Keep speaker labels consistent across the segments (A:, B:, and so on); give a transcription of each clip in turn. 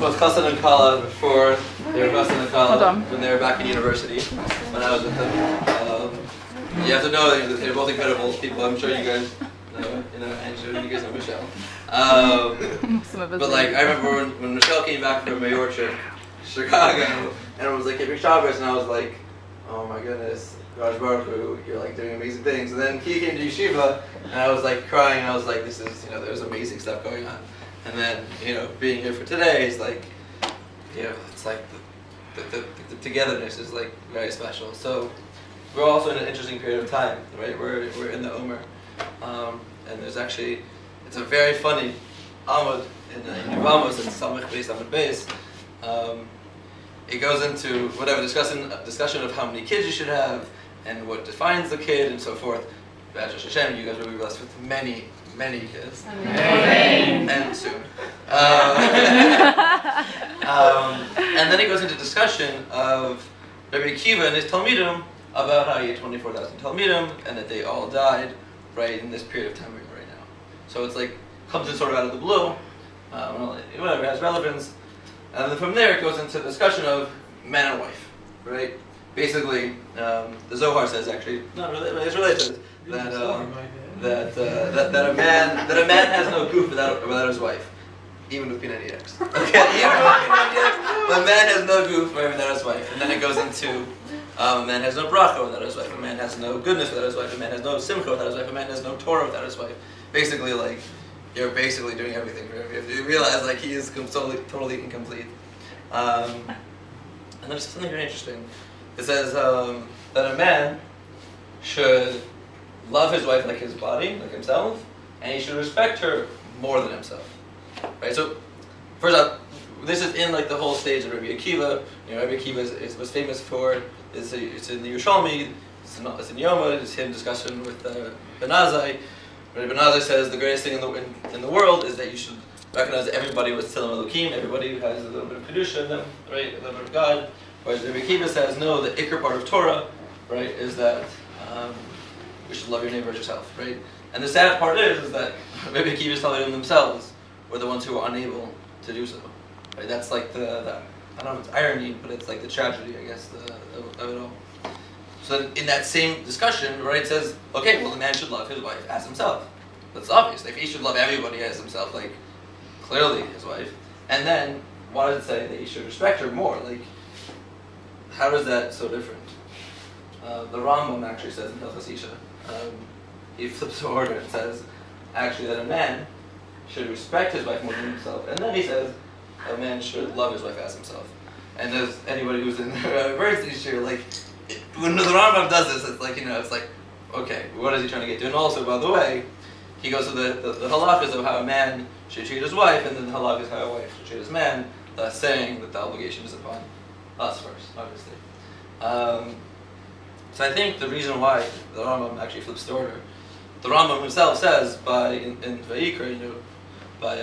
A: both Chassan and Kala before they were Chassan and Kala when they were back in university, when I was with them. You have to know that they're both incredible people. I'm sure you guys know, and sure you guys know Michelle. But like, I remember when Michelle came back from a York trip, Chicago, and it was like Kibrik Shabbos, and I was like, oh my goodness, Raj Baruch Hu, you're like doing amazing things. And then he came to Yeshiva, and I was like crying, and I was like, this is, there's amazing stuff going on. And then, being here for today is like, it's like the togetherness is like very special. So we're also in an interesting period of time, right? We're in the Omer, and there's actually, it's a very funny Amud in Yevamos and Samech Beis Amud Beis. It goes into whatever discussion of how many kids you should have and what defines the kid and so forth. B'Ezras Hashem, you guys will be blessed with many kids. Amen. And soon. And then it goes into discussion of Rabbi Akiva and his Talmidim about how he had 24,000 Talmidim and that they all died right in this period of time we're in right now. So it's like, comes in sort of out of the blue, whatever, it has relevance. And then from there it goes into discussion of man and wife, right? Basically, the Zohar says actually, not really, but it's related, that a man has no goof without his wife, even with P90X. Okay, even with P90X, a man has no goof without his wife. And then it goes into a man has no bracha without his wife, a man has no goodness without his wife, a man has no simcha without his wife, a man has no Torah without his wife. Basically, like, you're basically doing everything for him. You realize like he is totally incomplete. And there's something very interesting. It says that a man should love his wife like his body, like himself, and he should respect her more than himself. Right? So, first off, this is in like the whole stage of Rabbi Akiva. Rabbi Akiva was famous for, it's in the Yerushalmi, it's in Yoma, it's him discussion with Ben Azai. Rabbi Ben Azai says the greatest thing in the world is that you should recognize that everybody was Tzilam Elokim, everybody has a little bit of Kedusha in them, right, a little bit of God. Whereas Rabbi Akiva says, no, the Iker part of Torah, right, is that we should love your neighbor as yourself, right? And the sad part is that Rabbi Akiva's telling them themselves were the ones who were unable to do so. Right? That's like the I don't know if it's irony, but it's like the tragedy, I guess, of it all. So in that same discussion, right, it says, okay, well the man should love his wife as himself. That's obvious. Like, he should love everybody as himself, like, clearly his wife. And then, why does it say that he should respect her more? Like, how is that so different? The Rambam actually says in Hilchos Isha, he flips the order and says, actually, that a man should respect his wife more than himself. And then he says, a man should love his wife as himself. And there's anybody who's in the issue, like, when the Rambam does this, it's like, it's like, okay, what is he trying to get to? And also, by the way, he goes to the halachas of how a man should treat his wife, and then the halachas how a wife should treat his man, thus saying that the obligation is upon us first, obviously. So I think the reason why the Rambam actually flips the order, the Rambam himself says in Vayikra, by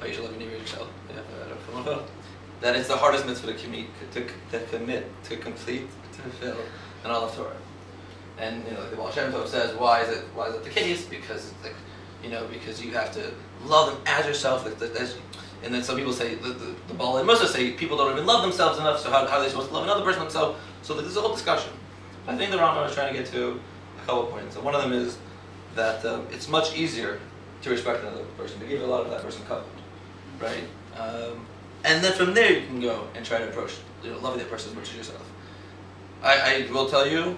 A: you should love your neighbor yourself, that it's the hardest mitzvah to commit, to complete, to fulfill in all of Torah. And the Baal Shem Tov says, why is it the case? Because it's like, because you have to love them as yourself. And then some people say the Baal and Musa say people don't even love themselves enough. So how are they supposed to love another person themselves? So there's a whole discussion. I think the Rambam is trying to get to a couple of points. So one of them is that it's much easier to respect another person, to give a lot of that person covenant, right? And then from there you can go and try to approach loving that person as much as yourself. I will tell you,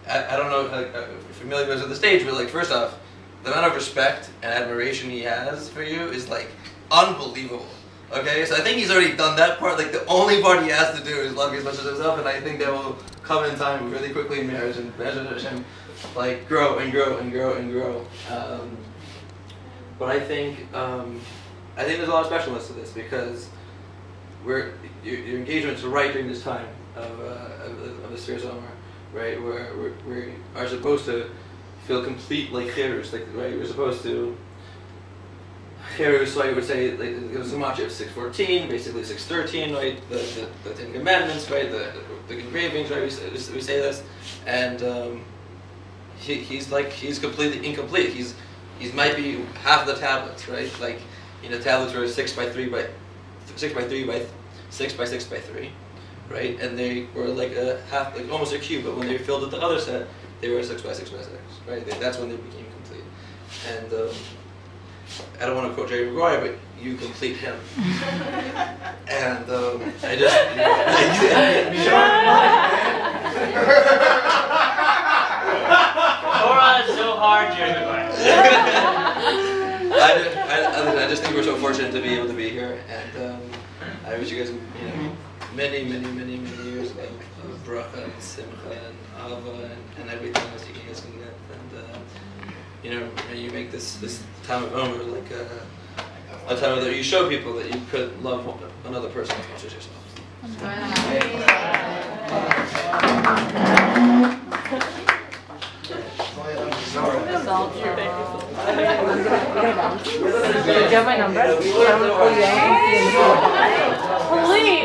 A: I don't know if you're familiar with the stage, but like, first off, the amount of respect and admiration he has for you is like unbelievable. Okay, so I think he's already done that part. Like, the only part he has to do is love you as much as himself, and I think that will come in time really quickly in marriage and Hashem, like, grow and grow and grow and grow. But I think there's a lot of specialness to this, because your engagements are right during this time of the Sfir's Omer, right? Where we are supposed to feel complete like Cherus, like, right? We're supposed to Cherus, so I would say, like, it was a match of 6:14, basically 6:13, right? The Ten Commandments, right? The engravings, right? We say this, and he's completely incomplete. He's might be half the tablets, right? Like, tablets were 6 by 3 by 6 by 3 by 6 by 6 by 3, right? And they were like a half, like almost a cube. But when they filled with the other set, they were 6 by 6 by 6, right? That's when they became complete. And I don't want to quote Jerry Maguire, but you complete him. And I just.
B: Torah is so hard, Jerry Maguire.
A: I just think we're so fortunate to be able to be here, and I wish you guys, many, many, many, many years of bracha and simcha and ava and everything else you guys can get, and you make this time of Omer like a time that you show people that you could love another person as much as yourself.
C: Do you have my number? Please.